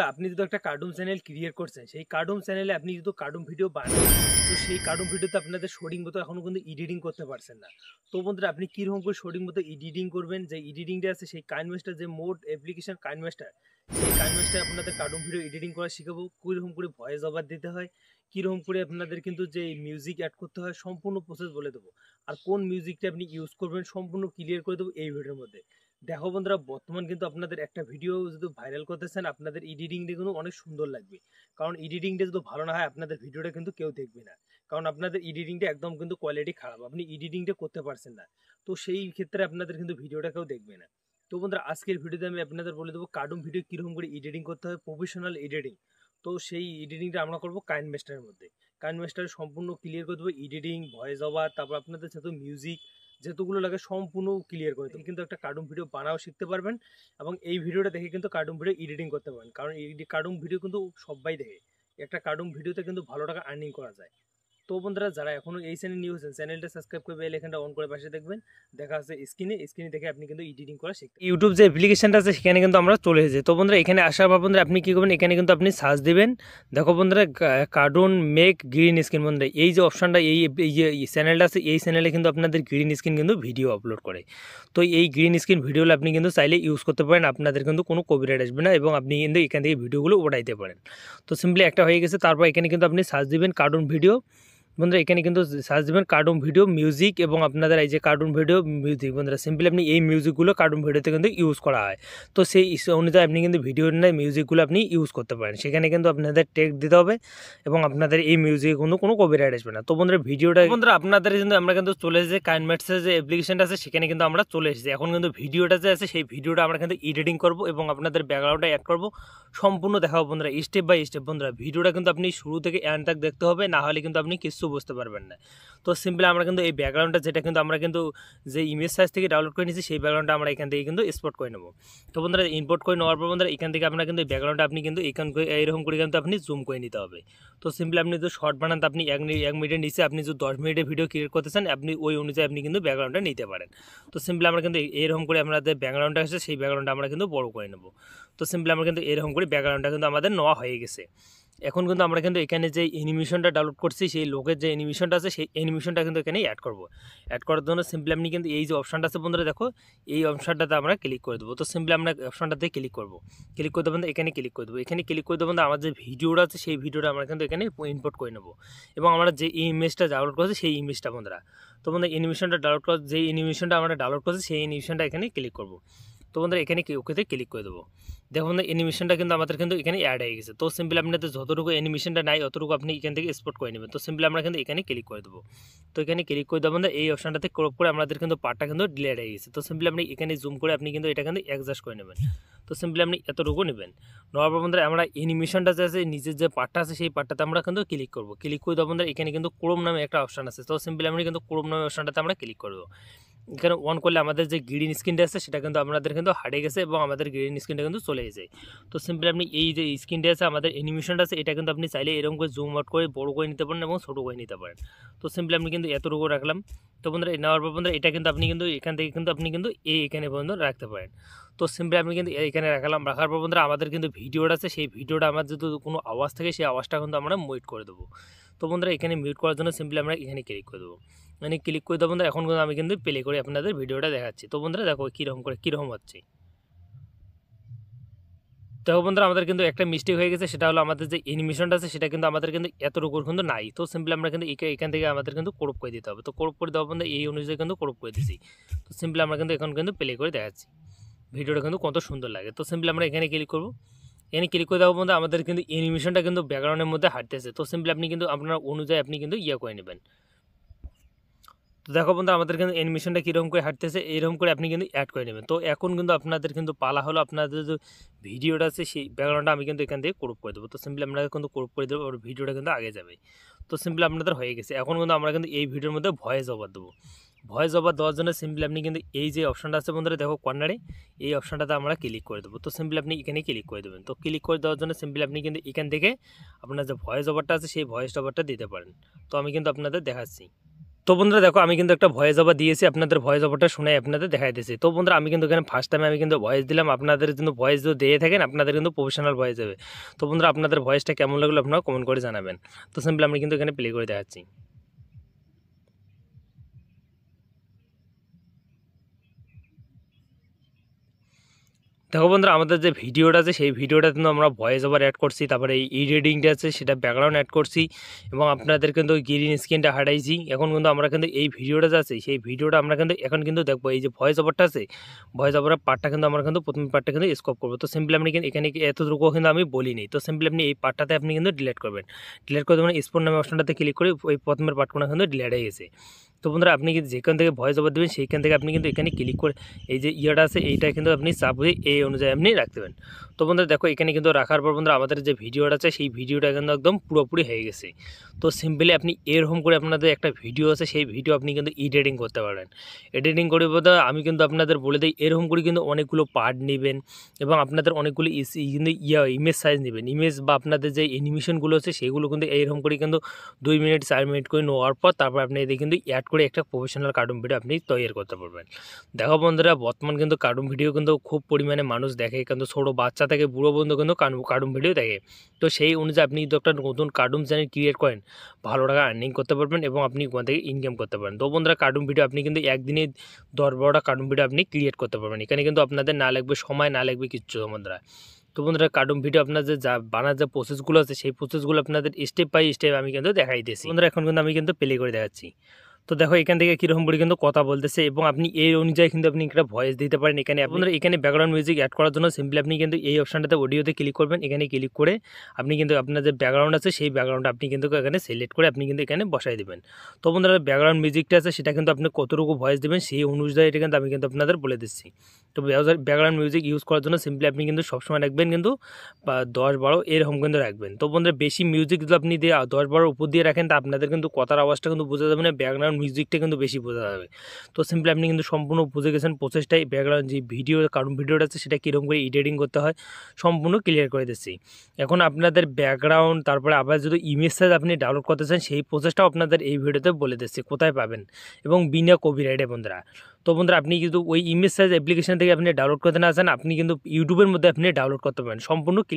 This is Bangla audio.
আপনি যদি একটা কার্টুন চ্যানেল ক্রিয়েট করছেন, সেই কার্টুন চ্যানেলে আপনি যদি কার্টুন ভিডিও বানান, তো সেই কার্টুন ভিডিওতে আপনাদের সঠিক মতো এখনো কিন্তু এডিটিং করতে পারছেন না। তো বন্ধুরা আপনি কীরকম করে সঠিক মতো এডিটিং করবেন, যে এডিটিংটা আছে সেই কাইনমাস্টার যে মোড অ্যাপ্লিকেশন কাইনমাস্টার, সেই কাইনমাস্টার আপনাদের কার্টুন ভিডিও এডিটিং করা শিখাবো। কীরকম করে ভয়েস ওভার দিতে হয়, কীরকম করে আপনাদের কিন্তু যে মিউজিক অ্যাড করতে হয়, সম্পূর্ণ প্রসেস বলে দেবো। আর কোন মিউজিকটা আপনি ইউজ করবেন সম্পূর্ণ ক্লিয়ার করে দেবো এই ভিডিওর মধ্যে। দেখো বন্ধুরা, বর্তমান কিন্তু আপনাদের একটা ভিডিও যদি ভাইরাল করতে চান, আপনাদের এডিটিংটা কিন্তু অনেক সুন্দর লাগবে। কারণ এডিটিংটা যদি ভালো না হয়, আপনাদের ভিডিওটা কিন্তু কেউ দেখবে না। কারণ আপনাদের এডিটিংটা একদম কিন্তু কোয়ালিটি খারাপ, আপনি এডিটিংটা করতে পারছেন না। তো সেই ক্ষেত্রে আপনাদের কিন্তু ভিডিওটা কেউ দেখবে না। তো বন্ধুরা আজকের ভিডিওতে আমি আপনাদের বলে দেবো কার্টুন ভিডিও কীরকম করে এডিটিং করতে হয়, প্রফেশনাল এডিটিং। তো সেই এডিটিংটা আমরা করবো কাইনমাস্টারের মধ্যে। কাইনমাস্টারে সম্পূর্ণ ক্লিয়ার করে দেবো এডিটিং, ভয়েস ওভার, তারপর আপনাদের সাথে মিউজিক যেতগুলো লাগে সম্পূর্ণ ক্লিয়ার করে দেবো। কিন্তু একটা কার্টুন ভিডিও বানাও শিখতে পারবেন, এবং এই ভিডিওটা দেখে কিন্তু কার্টুন ভিডিও এডিটিং করতে পারবেন। কারণ এই কার্টুন ভিডিও কিন্তু সবাই দেখে, একটা কার্টুন ভিডিওতে কিন্তু ভালো টাকা আর্নিং করা যায়। তো বন্ধুরা যারা এখনো এই চ্যানেল নিয়ে হয়েছেন, চ্যানেলটা সাবস্ক্রাইব করে বেল আইকনটা অন করে পাশে দেখবেন। দেখা আছে স্ক্রিনে দেখে আপনি কিন্তু এডিটিং করা শিখতে। ইউটিউব যে অ্যাপ্লিকেশনটা আছে সেখানে কিন্তু আমরা চলে এসেছি। তো বন্ধুরা এখানে আসার পর বন্ধুরা আপনি কী করবেন, এখানে কিন্তু আপনি সার্চ দিবেন। দেখো বন্ধুরা, কার্টুন মেক গ্রিন স্ক্রিন। বন্ধুরা এই যে অপশনটা, এই যে চ্যানেলটা আছে, এই চ্যানেলে কিন্তু আপনাদের গ্রিন স্ক্রিন কিন্তু ভিডিও আপলোড করে। তো এই গ্রিন স্ক্রিন ভিডিওগুলো আপনি কিন্তু চাইলে ইউজ করতে পারেন, আপনাদের কিন্তু কোনো কপিরাইট আসবে না, এবং আপনি কিন্তু এখান থেকে ভিডিওগুলো ওঠাইতে পারেন। তো সিম্পলি একটা হয়ে গেছে। তারপর এখানে কিন্তু আপনি সার্চ দিবেন কার্টুন ভিডিও। বন্ধুরা এখানে কিন্তু সার্চ দেবেন কার্টুন ভিডিও মিউজিক, এবং আপনাদের এই যে কার্টুন ভিডিও মিউজিক, বন্ধুরা সিম্পলি আপনি এই মিউজিকগুলো কার্টুন ভিডিওতে কিন্তু ইউজ করা হয়। তো সেই অনুযায়ী আপনি কিন্তু ভিডিওর মিউজিকগুলো আপনি ইউজ করতে পারেন। সেখানে কিন্তু আপনাদের টেক্সট দিতে হবে, এবং আপনাদের এই মিউজিকে কিন্তু কোনো কপিরাইট আসবে না। তো বন্ধুরা বন্ধুরা আপনাদের কিন্তু আমরা কিন্তু চলে এসেছি কাইনমাস্টার যে অ্যাপ্লিকেশনটা আছে সেখানে কিন্তু আমরা চলে এসেছি। এখন কিন্তু ভিডিওটা যে আছে সেই ভিডিওটা আমরা কিন্তু এডিটিং করব, এবং আপনাদের ব্যাকগ্রাউন্ডটা অ্যাড করব, সম্পূর্ণ দেখাবো বন্ধুরা স্টেপ বাই স্টেপ। বন্ধুরা ভিডিওটা কিন্তু আপনি শুরু থেকে এন্ড তক দেখতে হবে, না হলে কিন্তু আপনি কিছু বুঝতে পারবেন না। তো সিম্পলি আমরা কিন্তু এই ব্যাকগ্রাউন্ডটা, যেটা কিন্তু আমরা কিন্তু যে ইমেজ সাইজ থেকে ডাউনলোড করে নিয়েছি, সেই ব্যাকগ্রাউন্ডটা আমরা এখান থেকে কিন্তু এক্সপোর্ট করে নেব। তো বন্ধুরা ইম্পোর্ট করে নেওয়ার পর বন্ধুরা এখান থেকে আপনার কিন্তু এই ব্যাকগ্রাউন্ডটা আপনি কিন্তু এইরকম করে কিন্তু আপনি জুম করে নিতে হবে। তো সিম্পলি আপনি যদি শর্ট বানান, তো আপনি 1 মিনিটের নিচে আপনি যদি 10 মিনিটের ভিডিও ক্রিয়েট করতে চান, আপনি ওই অনুযায়ী আপনি কিন্তু ব্যাকগ্রাউন্ডটা নিতে পারেন। তো সিম্পলি আমরা কিন্তু এরকম করে আমাদের ব্যাকগ্রাউন্ডটা আছে, সেই ব্যাকগ্রাউন্ডটা আমরা কিন্তু বড় করে নেব। তো সিম্পলি আমরা কিন্তু এরকম করে ব্যাকগ্রাউন্ডটা কিন্তু আমাদের নেওয়া হয়ে গেছে। এখন কিন্তু আমরা কিন্তু এখানে যে অ্যানিমেশনটা ডাউনলোড করছি, সেই লোকের যে অ্যানিমেশনটা আছে, সেই অ্যানিমেশনটা কিন্তু এখানে অ্যাড করব। অ্যাড করার জন্য সিম্পলি আপনি কিন্তু এই যে অপশনটা আছে বন্ধুরা, দেখো এই অপশনটাতে আমরা ক্লিক করে দেবো। তো সিম্পলি আমরা অপশনটাতে ক্লিক করব। ক্লিক করে দেবো, এখানে ক্লিক করে দেবো। এখানে ক্লিক করে দেবো, আমার যে ভিডিওটা আছে সেই ভিডিওটা আমরা কিন্তু এখানে ইম্পোর্ট করে নেব, এবং আমরা যে ইমেজটা ডাউনলোড করছি সেই ইমেজটা বন্ধুরা। তো বন্ধুরা অ্যানিমেশনটা ডাউনলোড করা, যে অ্যানিমেশনটা আমরা ডাউনলোড করছি সেই অ্যানিমেশনটা এখানে ক্লিক করব। তো বন্ধুরা এখানে ওকেতে ক্লিক করে দেবো। দেখো বন্ধুরা অ্যানিমেশনটা কিন্তু আমাদের কিন্তু এখানে অ্যাড হয়ে গেছে। তো সিম্পলি আপনাদের যতটুকু অ্যানিমেশনটা নাই অতটুকু আপনি এখান থেকে এক্সপোর্ট করে নেবেন। তো সিম্পলি আমরা কিন্তু এখানে ক্লিক করে দেবো। তো এখানে ক্লিক করে দেবো, এই অপশনটাতে ক্রপ করে আমাদের কিন্তু পার্টটা কিন্তু ডিলিট হয়ে গেছে। তো সিম্পলি আপনি এখানে জুম করে আপনি কিন্তু এটা কিন্তু অ্যাডজাস্ট করে নেবেন। তো সিম্পলি আপনি এতটুকু নেবেন। নেওয়ার পর বন্ধুরা আমরা অ্যানিমেশনটা যে আছে, নিচের যে পার্টটা আছে সেই পার্টটাতে আমরা কিন্তু ক্লিক করবো। ক্লিক করে দেবো বন্ধুরা, এখানে কিন্তু ক্রোম নামে একটা অপশন আছে। তো সিম্পলি আমরা কিন্তু ক্রোম নামে অপশনটাতে আমরা ক্লিক করবো। এখানে অন করলে আমাদের যে গ্রিন স্ক্রিনটা আছে সেটা কিন্তু আমাদের কিন্তু হারিয়ে গেছে, এবং আমাদের গ্রিন স্ক্রিনটা কিন্তু চলে গেছে। তো সিম্পলি আপনি এই যে স্ক্রিনটা আছে, আমাদের অ্যানিমেশনটা আছে, এটা কিন্তু আপনি চাইলে এরকম করে জুম আউট করে বড় করে নিতে পারেন এবং ছোটো করে নিতে পারেন। তো সিম্পলি আপনি কিন্তু এতটুকু রাখলাম। তো বন্ধুরা নেওয়ার পর বন্ধুরা এটা কিন্তু আপনি কিন্তু এখান থেকে কিন্তু আপনি কিন্তু এখানে পর্যন্ত রাখতে পারেন। তো সিম্পলি আপনি কিন্তু এখানে রাখলাম। রাখার পর বন্ধুরা আমাদের কিন্তু ভিডিওটা আছে, সেই ভিডিওটা আমার যদি কোনো আওয়াজ থাকে সেই আওয়াজটা কিন্তু আমরা মিউট করে দেবো। তো বন্ধুরা এখানে মিউট করার জন্য সিম্পলি আমরা এখানে ক্লিক করে দেবো। মানে ক্লিক করে দেবো বন্ধুরা। এখন কিন্তু আমি কিন্তু প্লে করে আপনাদের ভিডিওটা দেখাচ্ছি। তো বন্ধুরা দেখো কীরকম হচ্ছে। দেখো বন্ধুরা আমাদের কিন্তু একটা মিস্টেক হয়ে গেছে, সেটা হলো আমাদের যে অ্যানিমেশনটা আছে সেটা কিন্তু আমাদের কিন্তু এতটুকুর কিন্তু নাই। তো সিম্পলি আমরা কিন্তু এখান থেকে আমাদের কিন্তু ক্রপ করে দিতে হবে। তো ক্রপ করে দেওয়া বন্ধু এই অনুযায়ী কিন্তু ক্রপ করে দিচ্ছি। তো সিম্পলি আমরা কিন্তু এখন কিন্তু প্লে করে দেখাচ্ছি ভিডিওটা কিন্তু কত সুন্দর লাগে। তো সিম্পলি আমরা এখানে ক্লিক করবো। এখানে ক্লিক করে দেওয়া বন্ধু আমাদের কিন্তু অ্যানিমেশনটা কিন্তু ব্যাকগ্রাউন্ডের মধ্যে হাঁটতেছে। তো সিম্পলি আপনি কিন্তু আপনার অনুযায়ী আপনি কিন্তু করে নেবেন। তো দেখো বন্ধু আমাদের কিন্তু অ্যানিমেশনটা কীরকম করে হাঁটতেছে, এরকম করে আপনি কিন্তু অ্যাড করে নেবেন। তো এখন কিন্তু আপনাদের কিন্তু পালা হলো, আপনাদের যে ভিডিওটা আছে সেই ব্যাকগ্রাউন্ডটা আমি কিন্তু এখান থেকে ক্রপ করে দেবো। তো সিম্পলি আপনাকে কিন্তু ক্রপ করে দেবো, ওর ভিডিওটা কিন্তু আগে যাবে। তো সিম্পলি আপনাদের হয়ে গেছে। এখন কিন্তু আমরা কিন্তু এই ভিডিওর মধ্যে ভয়েস ওভার দেবো। ভয়েস ওভার দেওয়ার জন্য সিম্পলি আপনি কিন্তু এই যে অপশনটা আছে বন্ধুরা, দেখো কর্নারে এই অপশনটাতে আমরা ক্লিক করে দেবো। তো সিম্পলি আপনি এখানে ক্লিক করে দেবেন। তো ক্লিক করে দেওয়ার জন্য সিম্পলি আপনি কিন্তু এখান থেকে আপনার যে ভয়েস ওভারটা আছে সেই ভয়েস ওভারটা দিতে পারেন। তো আমি কিন্তু আপনাদের দেখাচ্ছি। তো বন্ধুরা দেখো আমি কিন্তু একটা ভয়েস ওভার দিয়েছি, আপনাদের ভয়েস ওভারটা শুনে আপনাদের দেখাইতেছি। তো বন্ধুরা আমি কিন্তু এখানে ফার্স্ট টাইমে আমি কিন্তু ভয়েস দিলাম, আপনাদের কিন্তু ভয়েস যদি দিয়ে থাকেন আপনাদের কিন্তু প্রফেশনাল ভয়েস দেবে। তো বন্ধুরা আপনাদের ভয়েসটা কেমন লাগলো আপনারা কমেন্ট করে জানাবেন। তো সিম্পলি আমি কিন্তু এখানে প্লে করে দেখাচ্ছি। দেখো বন্ধুরা আমাদের যে ভিডিওটা আছে সেই ভিডিওটা কিন্তু আমরা ভয়েস ওভার অ্যাড করছি, তারপরে এই এডিটিংটা আছে সেটা ব্যাকগ্রাউন্ড অ্যাড করছি এবং আপনাদের কিন্তু গ্রিন স্ক্রিনটা হাটাইছি। এখন কিন্তু আমরা কিন্তু এই ভিডিওটা যে আছে সেই ভিডিওটা আমরা কিন্তু এখন কিন্তু দেখবো এই যে ভয়েস ওভারটা আছে, ভয়েস ওভারের পার্টটা কিন্তু আমরা কিন্তু প্রথম পার্টটা কিন্তু স্কপ করবো। তো সিম্পলি আপনি কিন্তু এখানে এতটুকু কিন্তু আমি বলিনি। তো সিম্পলি আপনি এই পার্টটাতে আপনি কিন্তু ডিলিট করবেন। ডিলিট করে দেবেন স্পোর্ট নামে অপশনটাতে ক্লিক করে ওই প্রথমের পার্টগুলো কিন্তু ডিলিট হয়ে গেছে। তো বন্ধুরা আপনি কিন্তু যেখান থেকে ভয়েস ওভার দেবেন সেইখান থেকে আপনি কিন্তু এখানে ক্লিক করে এই যে ইয়াটা আছে এইটা কিন্তু আপনি চাপ দিয়ে এই অনুযায়ী আপনি রাখতে পারেন। তো বন্ধুরা দেখো এখানে কিন্তু রাখার পর বন্ধুরা আমাদের যে ভিডিওটা আছে সেই ভিডিওটা কিন্তু একদম পুরোপুরি হয়ে গেছে। তো সিম্পলি আপনি এরকম করে আপনাদের একটা ভিডিও আছে সেই ভিডিও আপনি কিন্তু এডিটিং করতে পারেন। এডিটিং করে বলতে আমি কিন্তু আপনাদের বলে দিই এরকম করে কিন্তু অনেকগুলো পার্ট নেবেন এবং আপনাদের অনেকগুলো কিন্তু ইমেজ সাইজ নেবেন। ইমেজ বা আপনাদের যে অ্যানিমেশনগুলো আছে সেগুলো কিন্তু এইরকম করে কিন্তু 2 মিনিট 4 মিনিট করে নেওয়ার পর তারপর আপনি এদের কিন্তু অ্যাড করে একটা প্রফেশনাল কার্টুন ভিডিও আপনি তৈরি করতে পারবেন। দেখো বন্ধুরা বর্তমান কিন্তু কার্টুন ভিডিও কিন্তু খুব পরিমাণে মানুষ দেখে, কিন্তু ছোটো বাচ্চা থেকে বুড়ো পর্যন্ত কিন্তু কার্টুন ভিডিও দেখে। তো সেই অনুযায়ী আপনি যদি একটা নতুন কার্টুন চ্যানেল ক্রিয়েট করেন ভালো টাকা আর্নিং করতে পারবেন এবং আপনি ওখান থেকে ইনকাম করতে পারেন। তো বন্ধুরা কার্টুন ভিডিও আপনি কিন্তু একদিনে 10-12টা কার্টুন ভিডিও আপনি ক্রিয়েট করতে পারবেন। এখানে কিন্তু আপনাদের না লাগবে সময়, না লাগবে কিচ্ছু বন্ধুরা। তো বন্ধুরা কার্টুন ভিডিও আপনাদের যা বানার যে প্রসেসগুলো আছে সেই প্রসেসগুলো আপনাদের স্টেপ বাই স্টেপ আমি কিন্তু দেখাই দিয়েছি। বন্ধুরা এখন কিন্তু আমি কিন্তু প্লে করে দেখাচ্ছি। তো দেখো এখান থেকে কীরকম করে কিন্তু কথা বলতেছে এবং আপনি এই অনুযায়ী কিন্তু আপনি একটা ভয়েস দিতে পারেন। এখানে আপনারা এখানে ব্যাকগ্রাউন্ড মিউজিক অ্যাড করার জন্য সিম্পলি আপনি কিন্তু এই অপশনটাতে অডিওতে ক্লিক করবেন। এখানে ক্লিক করে আপনি কিন্তু আপনার যে ব্যাকগ্রাউন্ড আছে সেই ব্যাকগ্রাউন্ড আপনি কিন্তু এখানে সিলেক্ট করে আপনি কিন্তু এখানে বসাই দেবেন। তো বন্ধুরা ব্যাকগ্রাউন্ড মিউজিকটা আছে সেটা কিন্তু আপনি কতটুকু ভয়েস দেবেন সেই অনুযায়ী এটা কিন্তু আমি কিন্তু আপনাদের বলে দিচ্ছি। তো ব্যাকগ্রাউন্ড মিউজিক ইউজ করার জন্য সিম্পলি আপনি কিন্তু সবসময় রাখবেন কিন্তু 10-12 এরকম কিন্তু রাখবেন। তো বন্ধুরা বেশি মিউজিক যদি আপনি দিয়ে 10-12 উপর দিয়ে রাখেন তা আপনাদের কিন্তু কথার আওয়াজটা কিন্তু বোঝা যাবে না, ব্যাকগ্রাউন্ড মিউজিকটা কিন্তু বেশি বোঝা যাবে। তো সিম্পলি আপনি কিন্তু সম্পূর্ণ বুঝে গেছেন প্রসেসটাই, ব্যাকগ্রাউন্ড যে ভিডিও কার্টুন ভিডিওটা আছে সেটা কীরকম করে এডিটিং করতে হয় সম্পূর্ণ ক্লিয়ার করে দিচ্ছি। এখন আপনাদের ব্যাকগ্রাউন্ড তারপরে আবার যদি ইমেজ সাইজ আপনি ডাউনলোড করতে চান সেই প্রসেসটাও আপনাদের এই ভিডিওতে বলে দিচ্ছি কোথায় পাবেন এবং বিনা কপিরাইটে বন্ধুরা। তো বন্ধুরা আপনি কিন্তু ওই ইমেজ সাইজ অ্যাপ্লিকেশন থেকে আপনি ডাউনলোড করতে না চান আপনি কিন্তু ইউটিউবের মধ্যে আপনি ডাউনলোড করতে পারেন সম্পূর্ণ